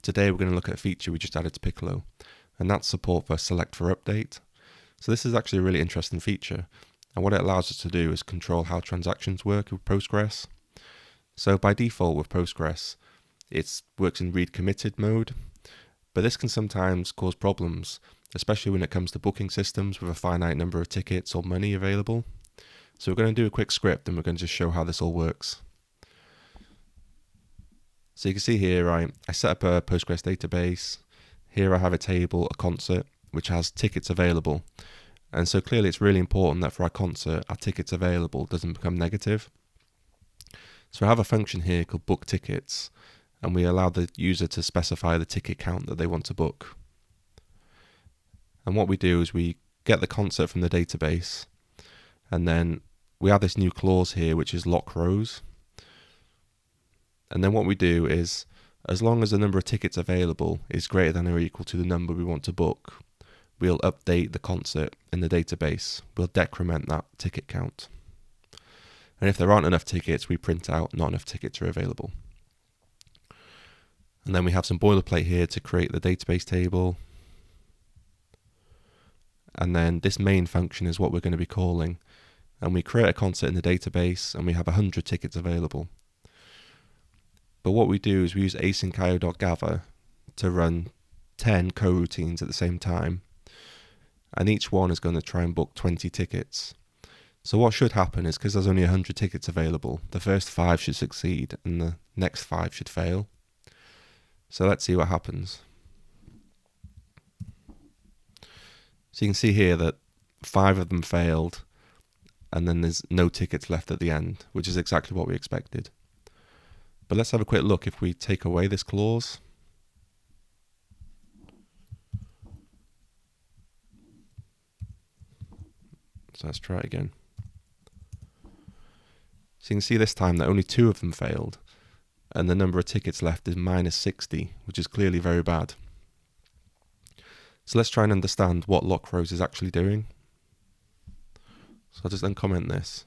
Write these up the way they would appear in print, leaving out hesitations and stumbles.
Today we're going to look at a feature we just added to Piccolo, and that's support for select for update. So this is actually a really interesting feature, and what it allows us to do is control how transactions work with Postgres. So by default with Postgres, it works in read committed mode, but this can sometimes cause problems, especially when it comes to booking systems with a finite number of tickets or money available. So we're going to do a quick script and we're going to just show how this all works. So you can see here I set up a Postgres database. Here I have a table, a concert, which has tickets available. And so clearly it's really important that for our concert, our tickets available doesn't become negative. So I have a function here called book tickets, and we allow the user to specify the ticket count that they want to book. And what we do is we get the concert from the database, and then we have this new clause here, which is lock rows. And then what we do is, as long as the number of tickets available is greater than or equal to the number we want to book, we'll update the concert in the database. We'll decrement that ticket count. And if there aren't enough tickets, we print out not enough tickets are available. And then we have some boilerplate here to create the database table. And then this main function is what we're going to be calling. And we create a concert in the database, and we have 100 tickets available. But what we do is we use async.io.gather to run 10 coroutines at the same time. And each one is going to try and book 20 tickets. So what should happen is, because there's only 100 tickets available, the first 5 should succeed and the next 5 should fail. So let's see what happens. So you can see here that 5 of them failed, and then there's no tickets left at the end, which is exactly what we expected. But let's have a quick look if we take away this clause. So let's try it again. So you can see this time that only 2 of them failed, and the number of tickets left is minus 60, which is clearly very bad. So let's try and understand what lock rows is actually doing. So I'll just uncomment this.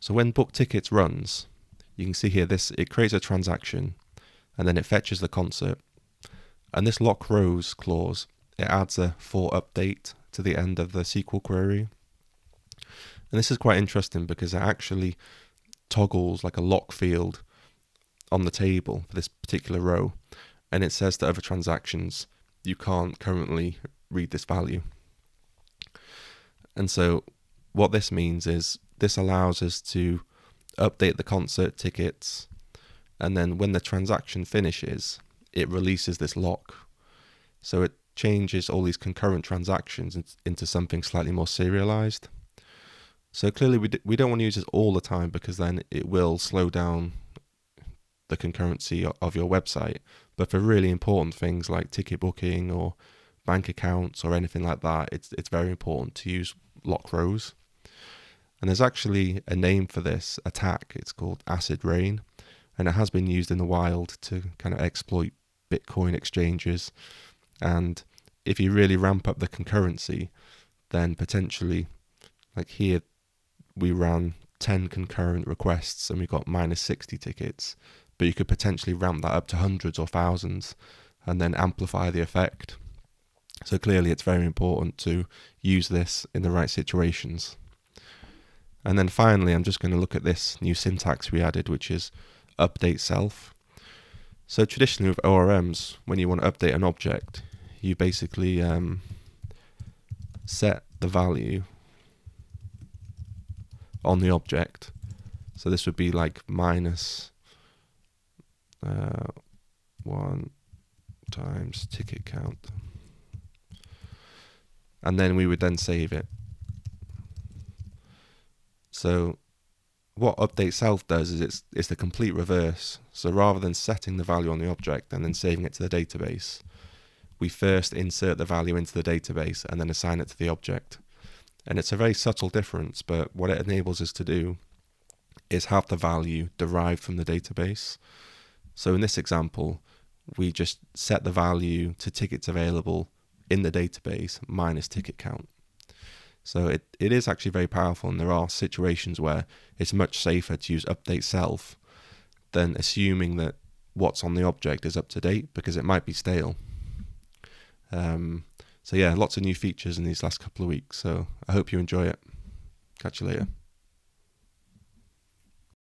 So when book tickets runs, you can see here it creates a transaction, and then it fetches the concert. And this lock rows clause, it adds a for update to the end of the SQL query. And this is quite interesting because it actually toggles like a lock field on the table for this particular row, and it says to other transactions, you can't currently read this value. And so what this means is this allows us to update the concert tickets, and then when the transaction finishes, it releases this lock. So it changes all these concurrent transactions into something slightly more serialized. So clearly we don't want to use this all the time, because then it will slow down the concurrency of your website. But for really important things like ticket booking or bank accounts or anything like that, it's very important to use lock rows. And there's actually a name for this attack. It's called ACIDRain, and it has been used in the wild to kind of exploit Bitcoin exchanges. And if you really ramp up the concurrency, then potentially, like here, we ran 10 concurrent requests and we got minus 60 tickets, but you could potentially ramp that up to hundreds or thousands and then amplify the effect. So clearly it's very important to use this in the right situations. And then finally, I'm just going to look at this new syntax we added, which is update self. So traditionally with ORMs, when you want to update an object, you basically set the value on the object. So this would be like minus 1 times ticket count. And then we would then save it. So what update self does is it's the complete reverse. So rather than setting the value on the object and then saving it to the database, we first insert the value into the database and then assign it to the object. And it's a very subtle difference, but what it enables us to do is have the value derived from the database. So in this example, we just set the value to tickets available in the database minus ticket count. So it is actually very powerful, and there are situations where it's much safer to use update self than assuming that what's on the object is up to date, because it might be stale. So yeah, lots of new features in these last couple of weeks. So I hope you enjoy it. Catch you later.